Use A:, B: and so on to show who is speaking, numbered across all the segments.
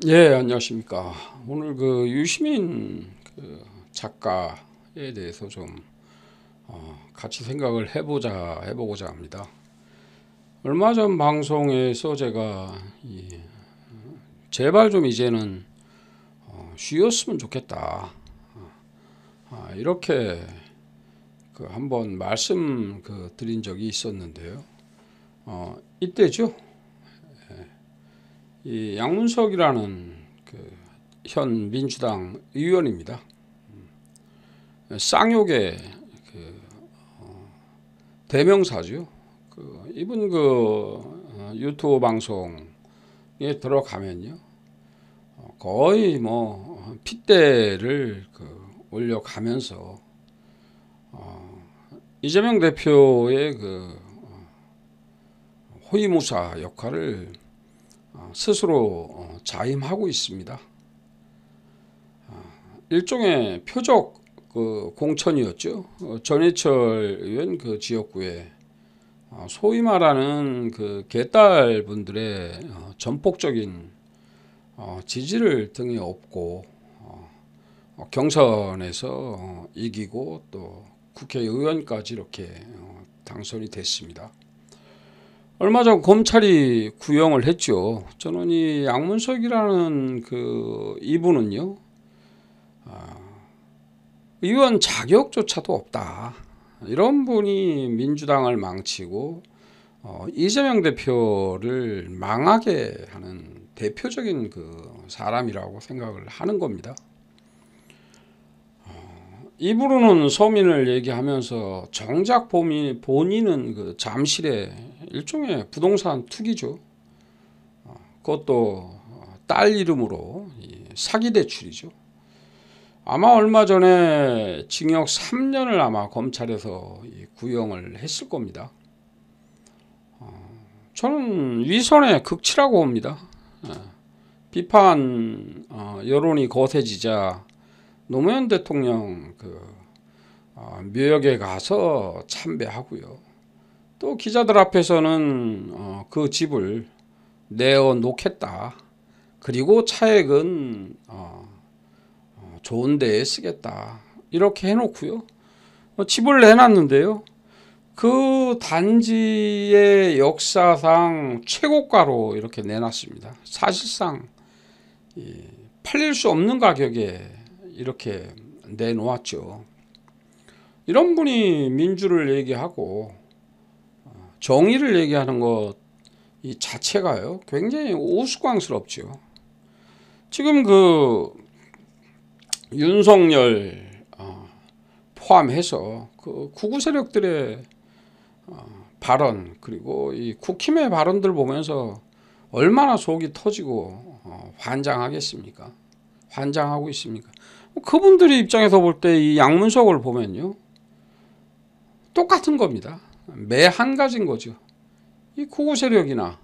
A: 예, 안녕하십니까. 오늘 그 유시민 그 작가에 대해서 좀 같이 생각을 해보고자 합니다. 얼마 전 방송에서 제가 제발 좀 이제는 쉬었으면 좋겠다. 이렇게 그 한번 말씀 드린 적이 있었는데요. 이때죠. 이 양문석이라는 그 현 민주당 의원입니다. 쌍욕의 그 대명사죠. 이분 유튜브 방송에 들어가면요, 거의 뭐 핏대를 올려가면서 이재명 대표의 호위무사 역할을 스스로 자임하고 있습니다. 일종의 표적 공천이었죠. 전해철 의원 지역구에 소위 말하는 개딸 분들의 전폭적인 지지를 등에 업고 경선에서 이기고 또 국회의원까지 이렇게 당선이 됐습니다. 얼마 전 검찰이 구형을 했죠. 저는 이 양문석이라는 이분은요, 의원 자격조차도 없다. 이런 분이 민주당을 망치고 이재명 대표를 망하게 하는 대표적인 사람이라고 생각을 하는 겁니다. 입으로는 서민을 얘기하면서 정작 본인은 잠실의 일종의 부동산 투기죠. 그것도 딸 이름으로 사기 대출이죠. 아마 얼마 전에 징역 3년을 아마 검찰에서 구형을 했을 겁니다. 저는 위선의 극치라고 봅니다. 비판 여론이 거세지자 노무현 대통령 묘역에 가서 참배하고요. 또 기자들 앞에서는 그 집을 내어 놓겠다. 그리고 차액은 좋은 데에 쓰겠다. 이렇게 해놓고요. 집을 내놨는데요. 그 단지의 역사상 최고가로 이렇게 내놨습니다. 사실상 팔릴 수 없는 가격에 이렇게 내놓았죠. 이런 분이 민주를 얘기하고 정의를 얘기하는 것 이 자체가요, 굉장히 우스꽝스럽죠. 지금 윤석열 포함해서 구구 세력들의 발언, 그리고 이 국힘의 발언들 보면서 얼마나 속이 터지고 환장하겠습니까? 환장하고 있습니까? 그분들의 입장에서 볼 때 이 양문석을 보면요, 똑같은 겁니다. 매 한 가지인 거죠. 이 구구 세력이나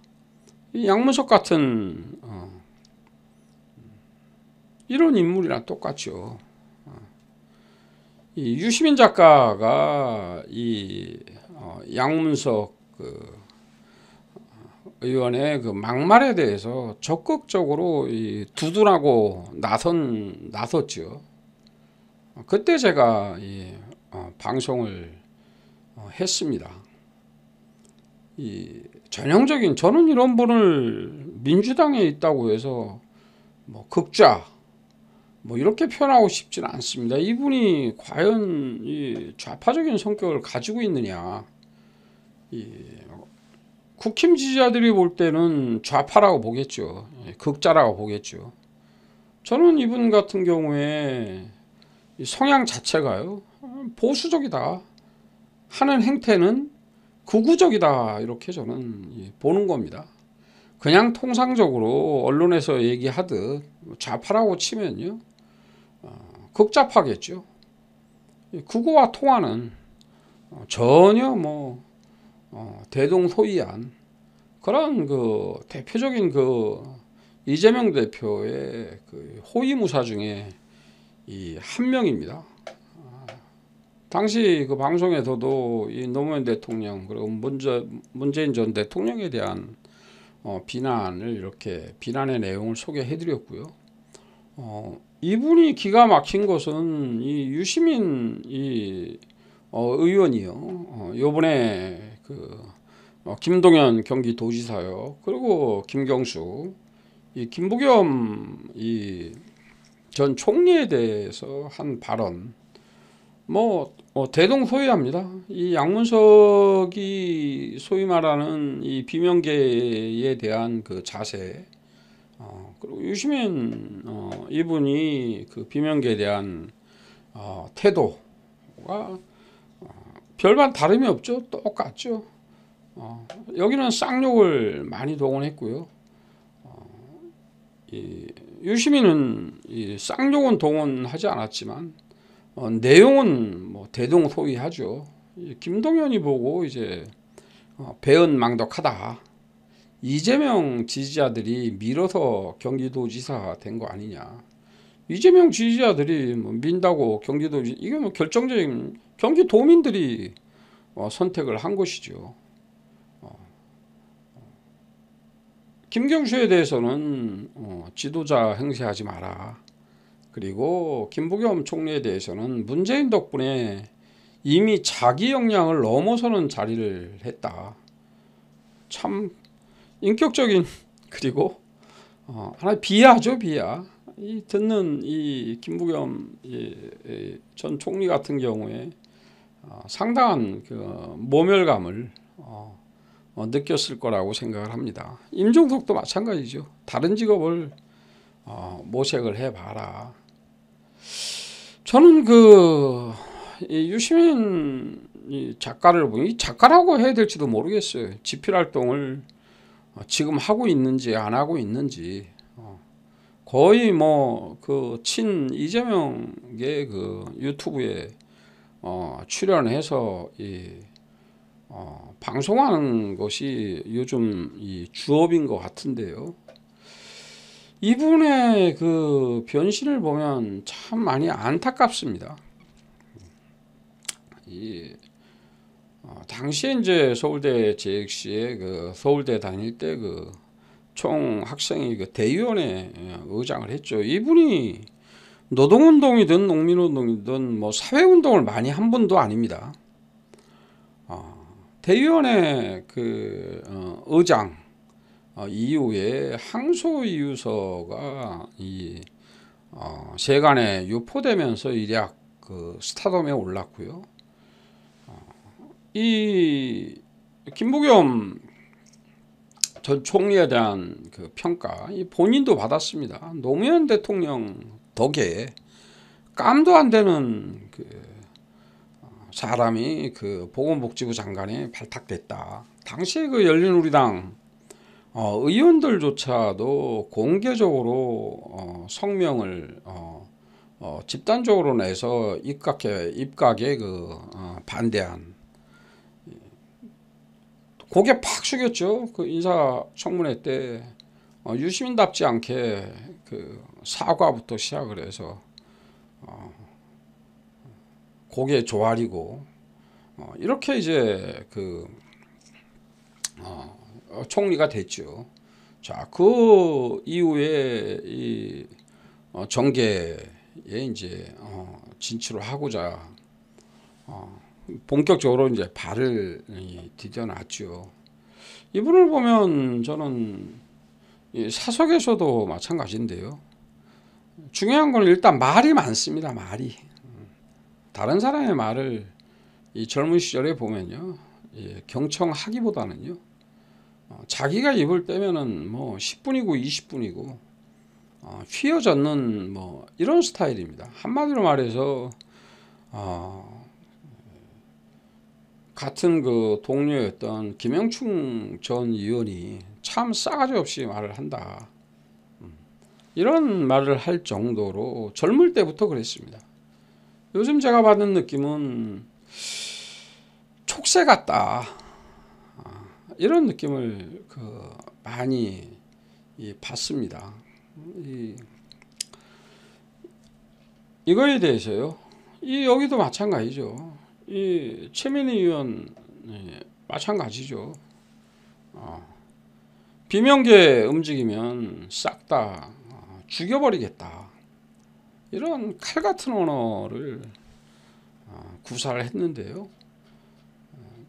A: 이 양문석 같은 이런 인물이랑 똑같죠. 이 유시민 작가가 이 양문석 의원의 막말에 대해서 적극적으로 두둔하고 나섰죠. 그때 제가 방송을 했습니다. 전형적인, 저는 이런 분을 민주당에 있다고 해서 뭐 극좌 이렇게 표현하고 싶지는 않습니다. 이분이 과연 좌파적인 성격을 가지고 있느냐. 국힘 지지자들이 볼 때는 좌파라고 보겠죠. 극좌라고 보겠죠. 저는 이분 같은 경우에 성향 자체가요, 보수적이다. 하는 행태는 극우적이다. 이렇게 저는 보는 겁니다. 그냥 통상적으로 언론에서 얘기하듯 좌파라고 치면요, 극좌파겠죠. 극우와 통하는 전혀 대동소이한 그런 대표적인 이재명 대표의 호위무사 중에 한 명입니다. 당시 방송에서도 이 노무현 대통령 그리고 문재인 전 대통령에 대한 비난을 이렇게 비난의 내용을 소개해 드렸고요. 이분이 기가 막힌 것은 이 유시민 의원이요. 요번에 김동연 경기도지사요. 그리고 김경수 김부겸 전 총리에 대해서 한 발언 대동소이합니다. 이 양문석이 소위 말하는 이 비명계에 대한 그 자세, 그리고 유시민 이분이 그 비명계에 대한 태도가 별반 다름이 없죠. 똑같죠. 여기는 쌍욕을 많이 동원했고요. 유시민은 쌍욕은 동원하지 않았지만 내용은 대동소이하죠. 김동연이 보고 이제 배은망덕하다. 이재명 지지자들이 밀어서 경기도지사 된 거 아니냐. 이재명 지지자들이 민다고 경기도지사, 이게 결정적인 경기도민들이 선택을 한 것이죠. 김경수에 대해서는 지도자 행세하지 마라. 그리고 김부겸 총리에 대해서는 문재인 덕분에 이미 자기 역량을 넘어서는 자리를 했다. 참 인격적인, 그리고 하나의 비하죠, 비하. 듣는 이 김부겸 전 총리 같은 경우에 상당한 그 모멸감을 느꼈을 거라고 생각을 합니다. 임종석도 마찬가지죠. 다른 직업을 모색을 해봐라. 저는 유시민 작가를 보니 작가라고 해야 될지도 모르겠어요. 집필 활동을 지금 하고 있는지 안 하고 있는지, 거의 친 이재명의 그 유튜브에 출연해서 방송하는 것이 요즘 주업인 것 같은데요. 이분의 그 변신을 보면 참 많이 안타깝습니다. 당시에 이제 서울대 재익시에 그 서울대 다닐 때 그 총 학생이 그 대의원회 의장을 했죠. 이분이 노동운동이든 농민운동이든 사회운동을 많이 한 분도 아닙니다. 대의원회 의장 이후에 항소이유서가 세간에 유포되면서 일약 스타덤에 올랐고요. 이 김부겸 전 총리에 대한 그 평가 본인도 받았습니다. 노무현 대통령 덕에 깜도 안 되는 사람이 보건복지부 장관에 발탁됐다. 당시에 열린우리당 의원들조차도 공개적으로 성명을 집단적으로 내서 입각에 반대한, 고개 팍 숙였죠. 인사청문회 때 유시민답지 않게 사과부터 시작을 해서 고개 조아리고 이렇게 이제 총리가 됐죠. 자, 그 이후에 정계에 이제 진출을 하고자 본격적으로 이제 발을 디뎌놨죠. 이분을 보면 저는 사석에서도 마찬가지인데요. 중요한 건 일단 말이 많습니다. 말이. 다른 사람의 말을 젊은 시절에 보면요, 경청하기보다는요, 자기가 입을 떼면은 10분이고 20분이고 휘어젓는 이런 스타일입니다. 한마디로 말해서 같은 동료였던 김영춘 전 의원이 참 싸가지 없이 말을 한다. 이런 말을 할 정도로 젊을 때부터 그랬습니다. 요즘 제가 받는 느낌은 촉새 같다. 이런 느낌을 많이 받습니다. 이거에 대해서요. 여기도 마찬가지죠. 최민희 의원 마찬가지죠. 비명계 움직이면 싹 다 죽여버리겠다. 이런 칼 같은 언어를 구사를 했는데요.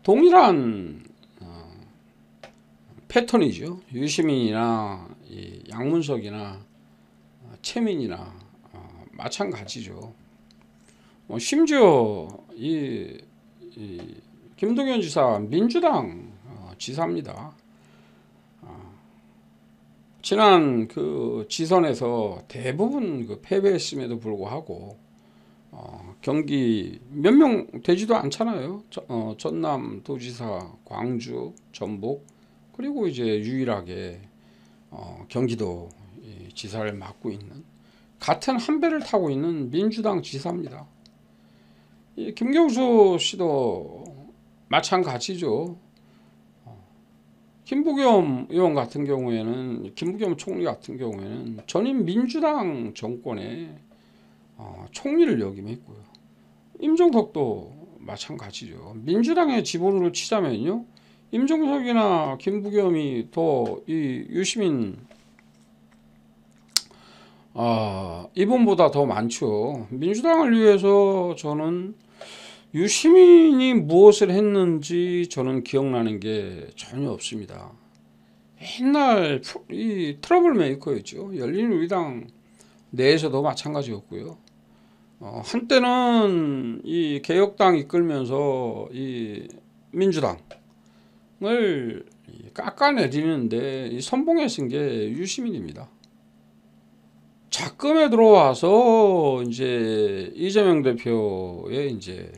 A: 동일한 패턴이죠. 유시민이나 이 양문석이나 최민이나 마찬가지죠. 심지어 이 김동연 지사 민주당 지사입니다. 지난 그 지선에서 대부분 그 패배했음에도 불구하고 경기 몇 명 되지도 않잖아요. 전남도지사, 광주, 전북, 그리고 이제 유일하게 경기도 지사를 맡고 있는, 같은 한 배를 타고 있는 민주당 지사입니다. 이 김경수 씨도 마찬가지죠. 김부겸 의원 같은 경우에는, 김부겸 총리 같은 경우에는 전임 민주당 정권의 총리를 역임했고요. 임종석도 마찬가지죠. 민주당의 지분으로 치자면요, 임종석이나 김부겸이 더 이 유시민 이분보다 더 많죠. 민주당을 위해서 저는 유시민이 무엇을 했는지 저는 기억나는 게 전혀 없습니다. 옛날 이 트러블 메이커였죠. 열린우리당 내에서도 마찬가지였고요. 한때는 이 개혁당 이끌면서 이 민주당을 깎아내리는데 이 선봉에 쓴 게 유시민입니다. 작금에 들어와서 이제 이재명 대표의 이제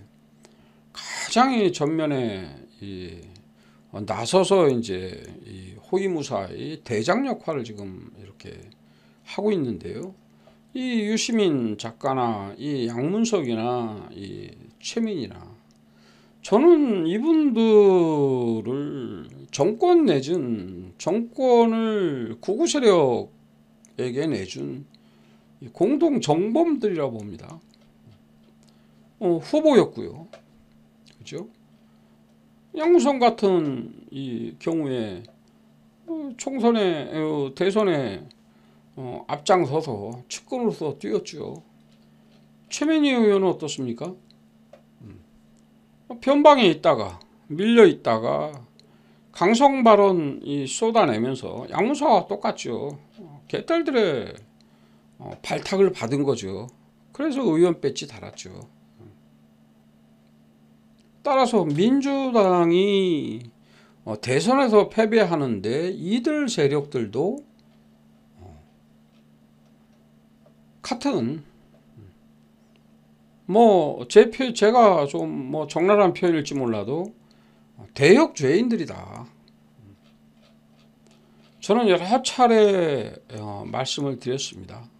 A: 가장 전면에 나서서 이제 이 호위무사의 대장 역할을 지금 이렇게 하고 있는데요. 이 유시민 작가나 이 양문석이나 이 최민이나, 저는 이분들을 정권 내준, 정권을 구구 세력에게 내준 공동 정범들이라고 봅니다. 후보였고요. 그죠? 양무성 같은 이 경우에 총선에, 대선에 앞장서서 측근으로서 뛰었죠. 최민희 의원은 어떻습니까? 변방에 있다가 밀려 있다가 강성 발언 쏟아내면서 양무서와 똑같죠. 개딸들의 발탁을 받은 거죠. 그래서 의원 배지 달았죠. 따라서 민주당이 대선에서 패배하는데 이들 세력들도 같은, 제가 좀 적나라한 표현일지 몰라도 대역 죄인들이다. 저는 여러 차례 말씀을 드렸습니다.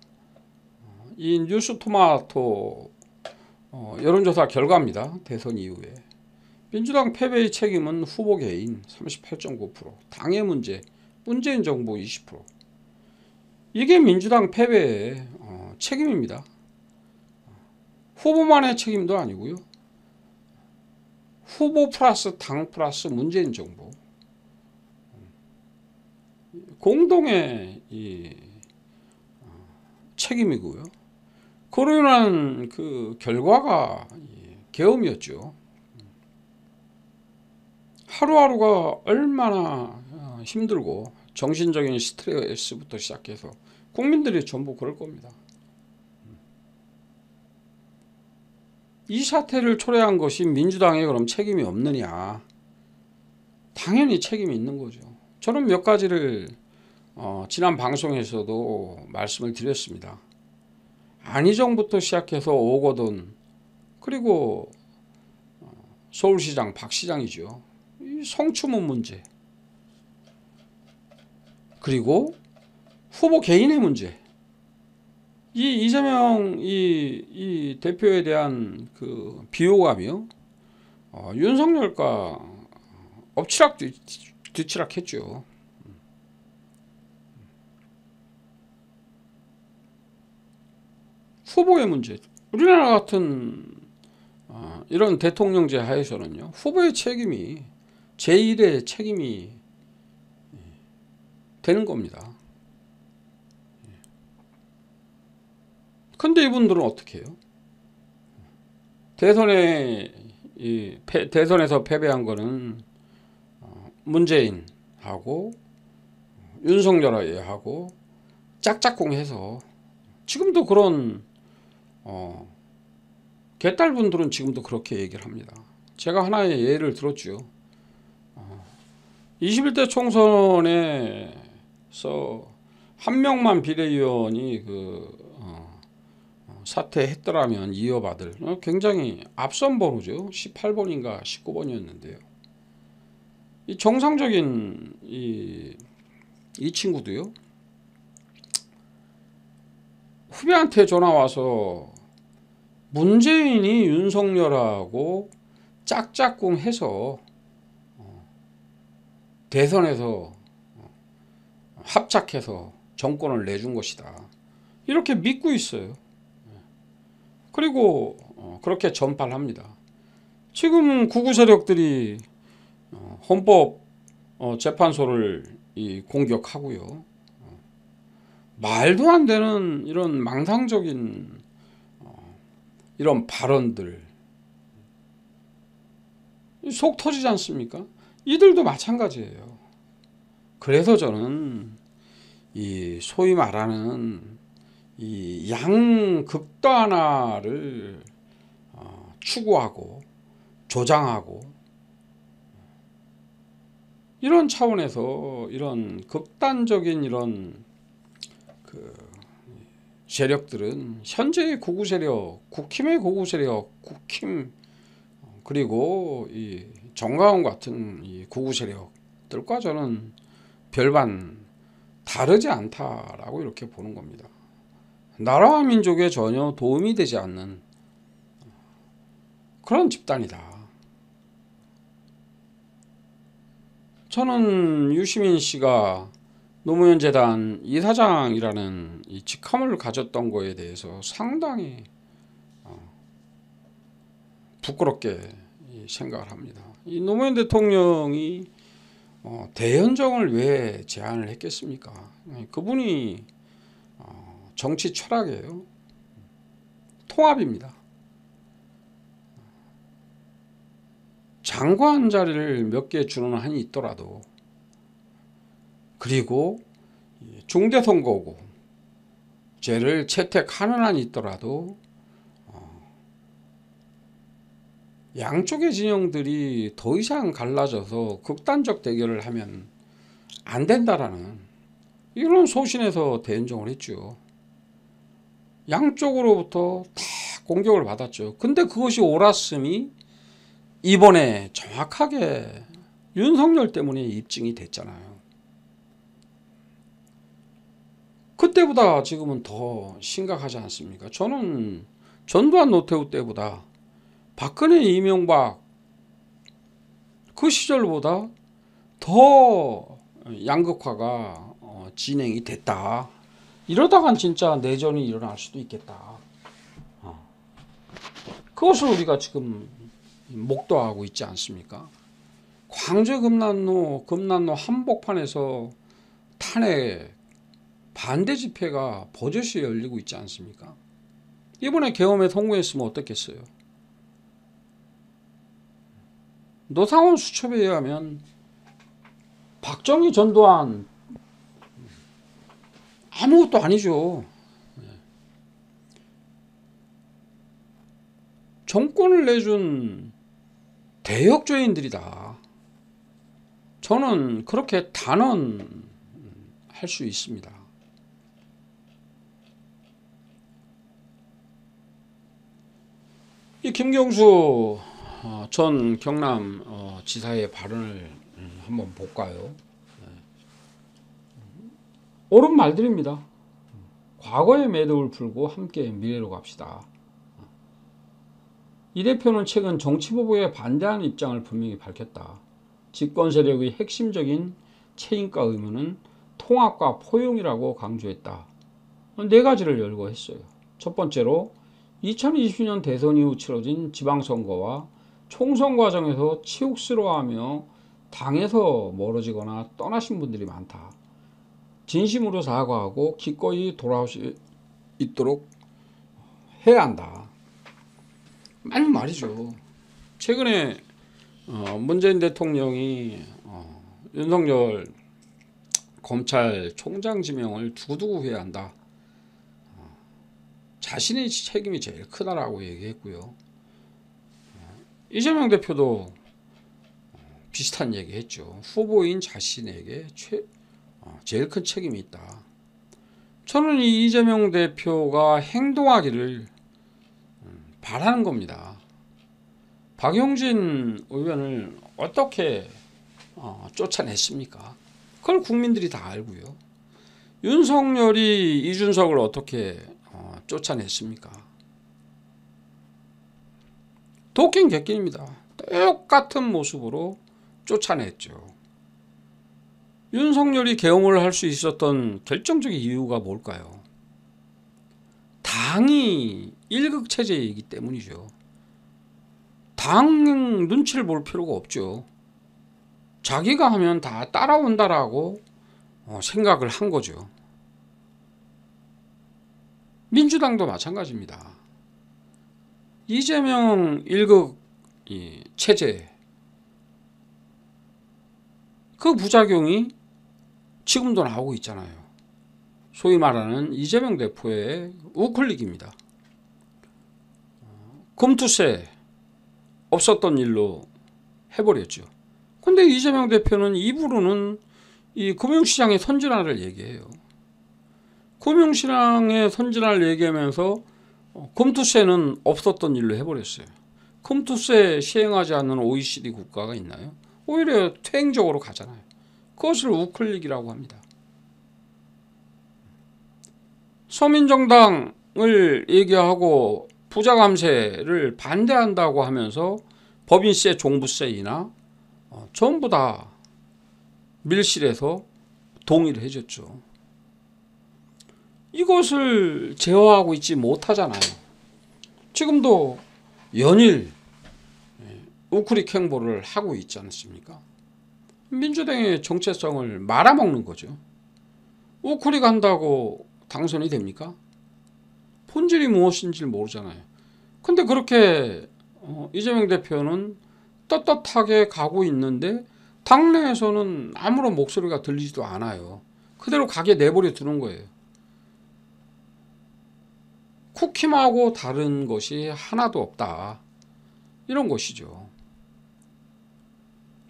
A: 이 뉴스토마토 여론조사 결과입니다. 대선 이후에 민주당 패배의 책임은 후보 개인 38.9%, 당의 문제, 문재인 정부 20%. 이게 민주당 패배의 책임입니다. 후보만의 책임도 아니고요. 후보 플러스 당 플러스 문재인 정부 공동의 책임이고요. 그로 인한 그 결과가 계엄이었죠. 하루하루가 얼마나 힘들고 정신적인 스트레스부터 시작해서 국민들이 전부 그럴 겁니다. 이 사태를 초래한 것이 민주당에 그럼 책임이 없느냐? 당연히 책임이 있는 거죠. 저는 몇 가지를 지난 방송에서도 말씀을 드렸습니다. 안희정부터 시작해서 오거돈, 그리고 서울시장 박 시장이죠. 이 성추문 문제, 그리고 후보 개인의 문제, 이 이재명 이 대표에 대한 그 비호감이요, 윤석열과 엎치락 뒤치락 했죠. 후보의 문제, 우리나라 같은 이런 대통령제 하에서는요, 후보의 책임이, 제1의 책임이 되는 겁니다. 근데 이분들은 어떻게 해요? 대선에서 패배한 거는 문재인하고 윤석열하고 짝짝꿍해서 지금도 그런 개딸분들은 지금도 그렇게 얘기를 합니다. 제가 하나의 예를 들었죠. 21대 총선에서 한 명만 비대위원이 사퇴했더라면 이어받을 굉장히 앞선 번호죠. 18번인가 19번이었는데요. 이 정상적인 이 친구도요. 후배한테 전화 와서 문재인이 윤석열하고 짝짝꿍해서 대선에서 합작해서 정권을 내준 것이다. 이렇게 믿고 있어요. 그리고 그렇게 전파를 합니다. 지금 구구 세력들이 헌법 재판소를 공격하고요. 말도 안 되는 이런 망상적인 이런 발언들 속 터지지 않습니까? 이들도 마찬가지예요. 그래서 저는 이 소위 말하는 이 양극단화를 추구하고 조장하고 이런 차원에서 이런 극단적인 이런 세력들은 현재의 극우 세력, 국힘의 극우 세력, 국힘 그리고 이 정광훈 같은 이 극우 세력들과 저는 별반 다르지 않다라고 이렇게 보는 겁니다. 나라와 민족에 전혀 도움이 되지 않는 그런 집단이다. 저는 유시민 씨가 노무현 재단 이사장이라는 이 직함을 가졌던 거에 대해서 상당히 부끄럽게 생각을 합니다. 이 노무현 대통령이 대연정을 왜 제안을 했겠습니까? 그분이 정치 철학이에요. 통합입니다. 장관 자리를 몇 개 주는 한이 있더라도 그리고 중대선거구 제를 채택하는 한이 있더라도 양쪽의 진영들이 더 이상 갈라져서 극단적 대결을 하면 안 된다라는 이런 소신에서 대연정을 했죠. 양쪽으로부터 다 공격을 받았죠. 근데 그것이 옳았음이 이번에 정확하게 윤석열 때문에 입증이 됐잖아요. 그때보다 지금은 더 심각하지 않습니까? 저는 전두환 노태우 때보다 박근혜 이명박 그 시절보다 더 양극화가 진행이 됐다. 이러다간 진짜 내전이 일어날 수도 있겠다. 그것을 우리가 지금 목도하고 있지 않습니까? 광주 금난로 한복판에서 탄핵 반대 집회가 버젓이 열리고 있지 않습니까? 이번에 계엄에 성공했으면 어떻겠어요? 노상원 수첩에 의하면 박정희 전두환 아무것도 아니죠. 정권을 내준 대역죄인들이다. 저는 그렇게 단언할 수 있습니다. 이 김경수 전 경남 지사의 발언을 한번 볼까요? 옳은 말들입니다. 과거의 매듭을 풀고 함께 미래로 갑시다. 이 대표는 최근 정치보복에 반대하는 입장을 분명히 밝혔다. 집권 세력의 핵심적인 책임과 의무는 통합과 포용이라고 강조했다. 네 가지를 열거했어요. 첫 번째로 2020년 대선 이후 치러진 지방선거와 총선 과정에서 치욕스러워하며 당에서 멀어지거나 떠나신 분들이 많다. 진심으로 사과하고 기꺼이 돌아올 수 있도록 해야 한다. 맞는 말이죠. 최근에 문재인 대통령이 윤석열 검찰총장 지명을 두고두고 해야 한다. 자신의 책임이 제일 크다라고 얘기했고요. 이재명 대표도 비슷한 얘기했죠. 후보인 자신에게 제일 큰 책임이 있다. 저는 이 이재명 대표가 행동하기를 바라는 겁니다. 박용진 의원을 어떻게 쫓아냈습니까? 그걸 국민들이 다 알고요. 윤석열이 이준석을 어떻게 쫓아냈습니까? 도끼는 객끼입니다. 똑같은 모습으로 쫓아냈죠. 윤석열이 계엄을 할 수 있었던 결정적인 이유가 뭘까요? 당이 일극체제이기 때문이죠. 당 눈치를 볼 필요가 없죠. 자기가 하면 다 따라온다라고 생각을 한 거죠. 민주당도 마찬가지입니다. 이재명 일극 체제 그 부작용이 지금도 나오고 있잖아요. 소위 말하는 이재명 대표의 우클릭입니다. 금투세 없었던 일로 해버렸죠. 근데 이재명 대표는 입으로는 이 금융시장의 선진화를 얘기해요. 금융시장의 선진화를 얘기하면서 금투세는 없었던 일로 해버렸어요. 금투세 시행하지 않는 OECD 국가가 있나요? 오히려 퇴행적으로 가잖아요. 그것을 우클릭이라고 합니다. 서민정당을 얘기하고 부자 감세를 반대한다고 하면서 법인세, 종부세이나 전부 다 밀실에서 동의를 해줬죠. 이것을 제어하고 있지 못하잖아요. 지금도 연일 우크릭 행보를 하고 있지 않습니까? 민주당의 정체성을 말아먹는 거죠. 우크릭 한다고 당선이 됩니까? 본질이 무엇인지 모르잖아요. 근데 그렇게 이재명 대표는 떳떳하게 가고 있는데 당내에서는 아무런 목소리가 들리지도 않아요. 그대로 가게 내버려 두는 거예요. 쿠키하고 다른 것이 하나도 없다. 이런 것이죠.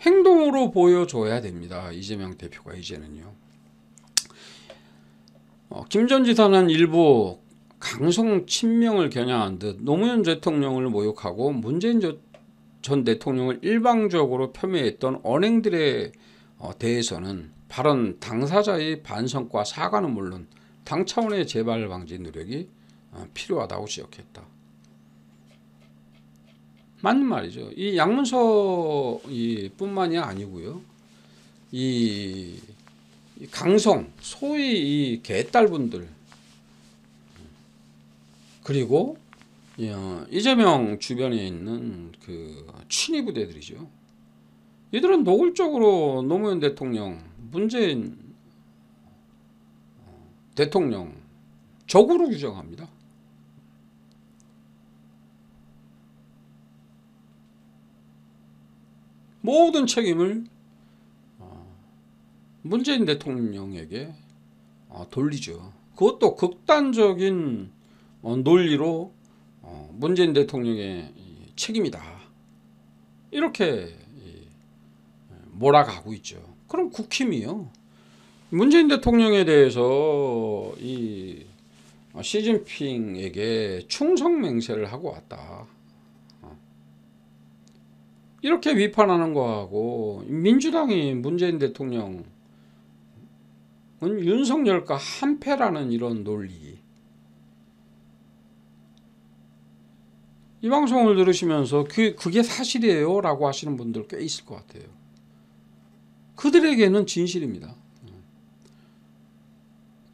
A: 행동으로 보여줘야 됩니다. 이재명 대표가 이제는요. 김 전 지사는 일부 강성 친명을 겨냥한 듯 노무현 대통령을 모욕하고 문재인 전 대통령을 일방적으로 폄훼했던 언행들에 대해서는 발언 당사자의 반성과 사과는 물론 당 차원의 재발 방지 노력이 필요하다고 지적했다. 맞는 말이죠. 이 양문서 뿐만이 아니고요. 이 강성, 소위 이 개딸분들, 그리고 이재명 주변에 있는 그 친위 부대들이죠. 이들은 노골적으로 노무현 대통령, 문재인 대통령 적으로 규정합니다. 모든 책임을 문재인 대통령에게 돌리죠. 그것도 극단적인 논리로 문재인 대통령의 책임이다. 이렇게 몰아가고 있죠. 그럼 국힘이요. 문재인 대통령에 대해서 이 시진핑에게 충성 맹세를 하고 왔다. 이렇게 비판하는 거하고 민주당이 문재인 대통령은 윤석열과 한패라는 이런 논리, 이 방송을 들으시면서 그게 사실이에요 라고 하시는 분들 꽤 있을 것 같아요. 그들에게는 진실입니다.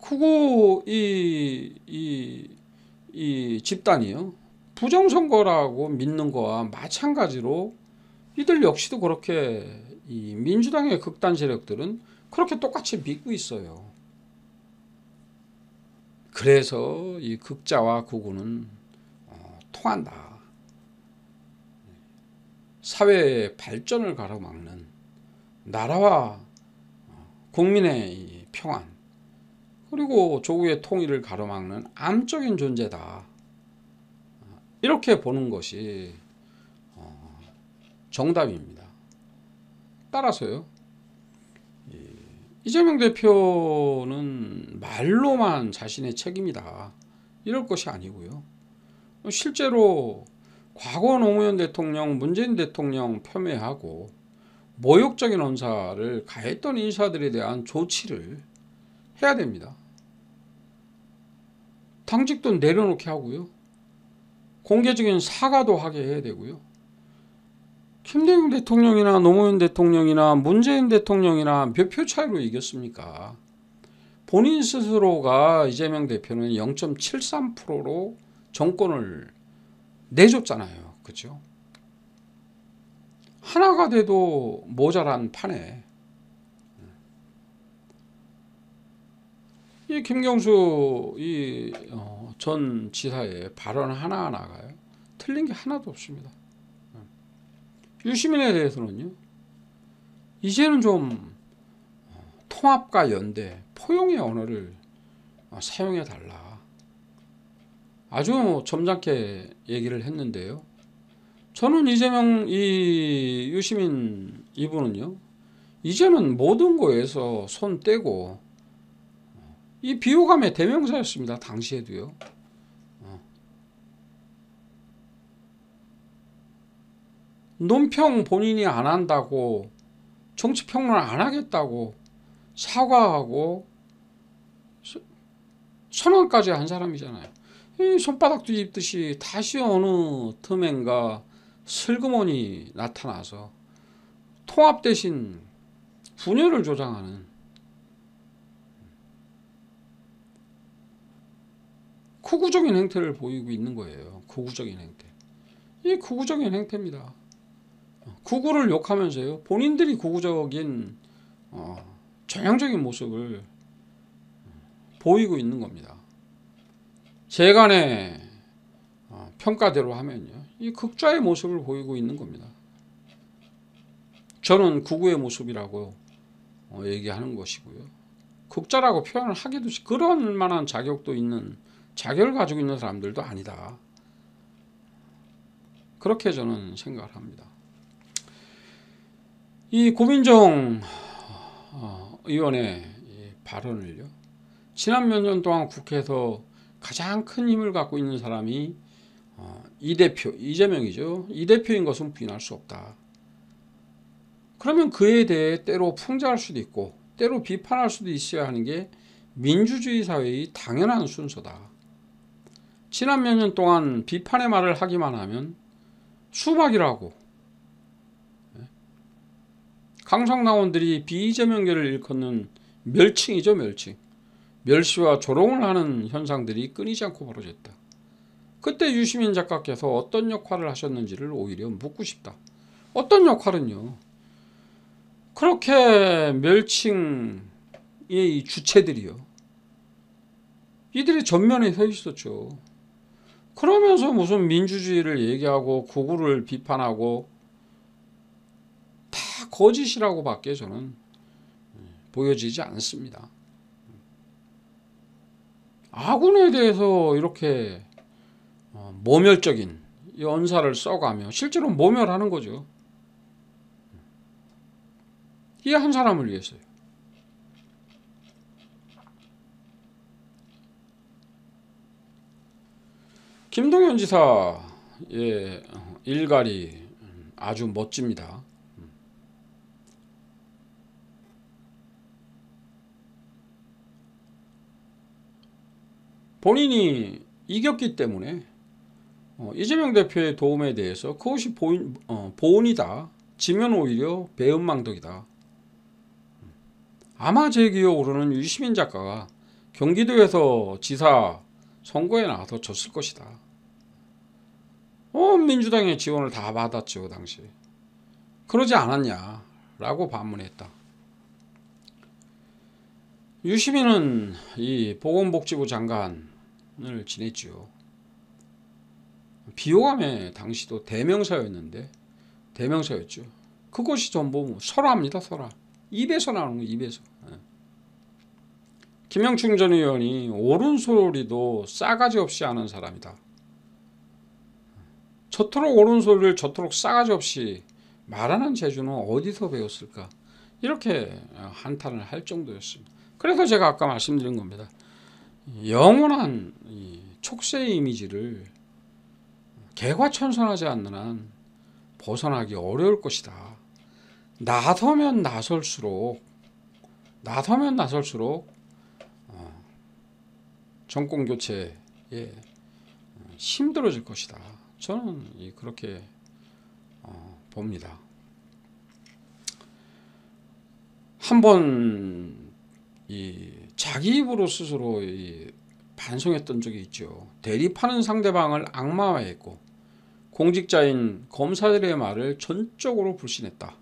A: 그거 이 집단이요, 부정선거라고 믿는 거와 마찬가지로 이들 역시도 그렇게 이 민주당의 극단 세력들은 그렇게 똑같이 믿고 있어요. 그래서 이 극자와 극우는 통한다. 사회의 발전을 가로막는 나라와 국민의 이 평안 그리고 조국의 통일을 가로막는 암적인 존재다. 이렇게 보는 것이 정답입니다. 따라서요. 이재명 대표는 말로만 자신의 책임이다. 이럴 것이 아니고요. 실제로 과거 노무현 대통령, 문재인 대통령 폄훼하고 모욕적인 언사를 가했던 인사들에 대한 조치를 해야 됩니다. 당직도 내려놓게 하고요. 공개적인 사과도 하게 해야 되고요. 김대중 대통령이나 노무현 대통령이나 문재인 대통령이나 몇 표 차이로 이겼습니까? 본인 스스로가 이재명 대표는 0.73%로 정권을 내줬잖아요. 그렇죠? 하나가 돼도 모자란 판에 이 김경수 전 지사의 발언 하나하나가요. 틀린 게 하나도 없습니다. 유시민에 대해서는요. 이제는 좀 통합과 연대, 포용의 언어를 사용해 달라. 아주 점잖게 얘기를 했는데요. 저는 유시민 이분은요. 이제는 모든 거에서 손 떼고 이 비호감의 대명사였습니다. 당시에도요. 논평 본인이 안 한다고 정치평론 안 하겠다고 사과하고 선언까지 한 사람이잖아요. 이 손바닥 뒤집듯이 다시 어느 틈엔가 슬그머니 나타나서 통합 대신 분열을 조장하는 극우적인 행태를 보이고 있는 거예요. 극우적인 행태. 이 극우적인 행태입니다. 극우를 욕하면서요. 본인들이 극우적인 전형적인 모습을 보이고 있는 겁니다. 제간의 평가대로 하면요. 이 극좌의 모습을 보이고 있는 겁니다. 저는 극우의 모습이라고 얘기하는 것이고요. 극좌라고 표현을 하기도 그런 만한 자격도 있는 자격을 가지고 있는 사람들도 아니다. 그렇게 저는 생각을 합니다. 이 고민정 의원의 발언을요. 지난 몇 년 동안 국회에서 가장 큰 힘을 갖고 있는 사람이 이 대표, 이재명이죠. 이 대표인 것은 부인할 수 없다. 그러면 그에 대해 때로 풍자할 수도 있고 때로 비판할 수도 있어야 하는 게 민주주의 사회의 당연한 순서다. 지난 몇 년 동안 비판의 말을 하기만 하면 수박이라고 강성당원들이 비이재명계를 일컫는 멸칭이죠. 멸시와 조롱을 하는 현상들이 끊이지 않고 벌어졌다. 그때 유시민 작가께서 어떤 역할을 하셨는지를 오히려 묻고 싶다. 어떤 역할은요. 그렇게 멸칭의 주체들이요. 이들이 전면에 서 있었죠. 그러면서 무슨 민주주의를 얘기하고 극우를 비판하고 다 거짓이라고 밖에 저는 보여지지 않습니다. 아군에 대해서 이렇게 모멸적인 이 언사를 써가며 실제로 모멸하는 거죠. 이 한 사람을 위해서요. 김동연 지사의 일갈이 아주 멋집니다. 본인이 이겼기 때문에 이재명 대표의 도움에 대해서 그것이 보온이다. 지면 오히려 배은망덕이다. 아마 제 기억으로는 유시민 작가가 경기도에서 지사 선거에 나와서 졌을 것이다. 민주당의 지원을 다 받았죠. 당시. 그러지 않았냐라고 반문했다. 유시민은 이 보건복지부 장관을 지냈죠. 비호감의 당시도 대명사였는데 대명사였죠. 그것이 전부 뭐 설화입니다. 설화. 입에서 나오는 거 입에서. 김영춘 전 의원이 옳은 소리도 싸가지 없이 하는 사람이다. 저토록 옳은 소리를 저토록 싸가지 없이 말하는 재주는 어디서 배웠을까? 이렇게 한탄을 할 정도였습니다. 그래서 제가 아까 말씀드린 겁니다. 영원한 촉새의 이미지를 개과천선하지 않는 한 벗어나기 어려울 것이다. 나서면 나설수록 정권 교체에 힘들어질 것이다. 저는 그렇게 봅니다. 한번 자기 입으로 스스로 반성했던 적이 있죠. 대립하는 상대방을 악마화했고 공직자인 검사들의 말을 전적으로 불신했다.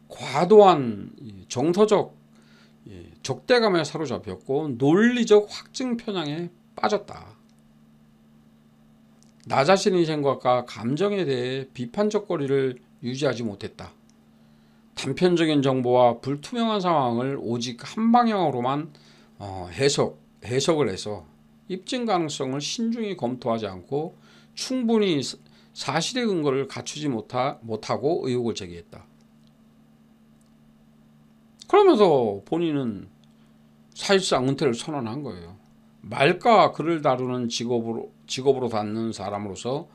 A: 과도한 정서적 적대감에 사로잡혔고 논리적 확증 편향에 빠졌다. 나 자신의 생각과 감정에 대해 비판적 거리를 유지하지 못했다. 단편적인 정보와 불투명한 상황을 오직 한 방향으로만 해석을 해서 입증 가능성을 신중히 검토하지 않고 충분히 사실의 근거를 갖추지 못하고 의혹을 제기했다. 그러면서 본인은 사실상 은퇴를 선언한 거예요. 말과 글을 다루는 직업으로 갖는 사람으로서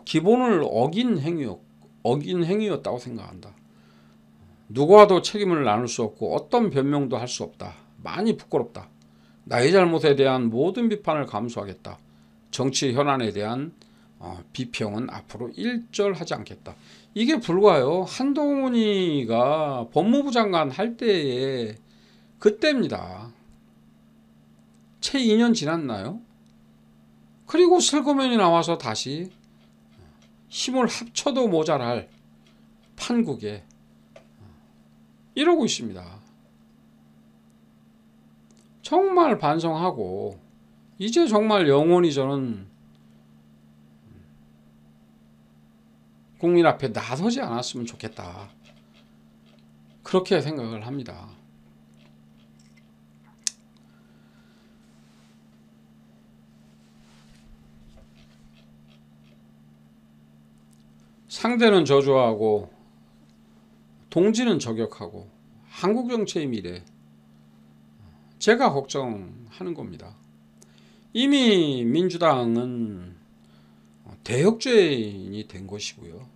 A: 기본을 어긴 행위였다고 생각한다. 누구와도 책임을 나눌 수 없고 어떤 변명도 할 수 없다. 많이 부끄럽다. 나의 잘못에 대한 모든 비판을 감수하겠다. 정치 현안에 대한 비평은 앞으로 일절하지 않겠다. 이게 불과요. 한동훈이가 법무부 장관 할 때에 그때입니다. 채 2년 지났나요? 그리고 슬그머니 나와서 다시 힘을 합쳐도 모자랄 판국에 이러고 있습니다. 정말 반성하고 이제 정말 영원히 저는 국민 앞에 나서지 않았으면 좋겠다. 그렇게 생각을 합니다. 상대는 저주하고 동지는 저격하고 한국 정치의 미래, 제가 걱정하는 겁니다. 이미 민주당은 대역죄인이 된 것이고요.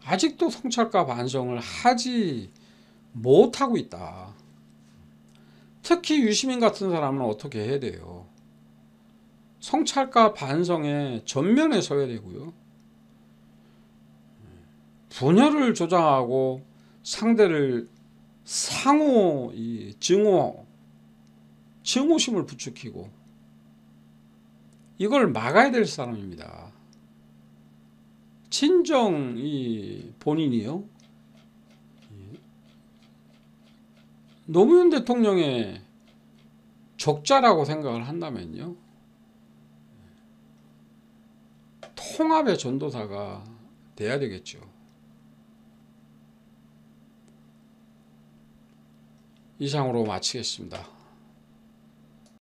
A: 아직도 성찰과 반성을 하지 못하고 있다. 특히 유시민 같은 사람은 어떻게 해야 돼요? 성찰과 반성에 전면에 서야 되고요. 분열을 조장하고 상대를 상호 증오심을 부추기고 이걸 막아야 될 사람입니다. 진정 본인이요. 노무현 대통령의 적자라고 생각을 한다면요. 통합의 전도사가 돼야 되겠죠. 이상으로 마치겠습니다.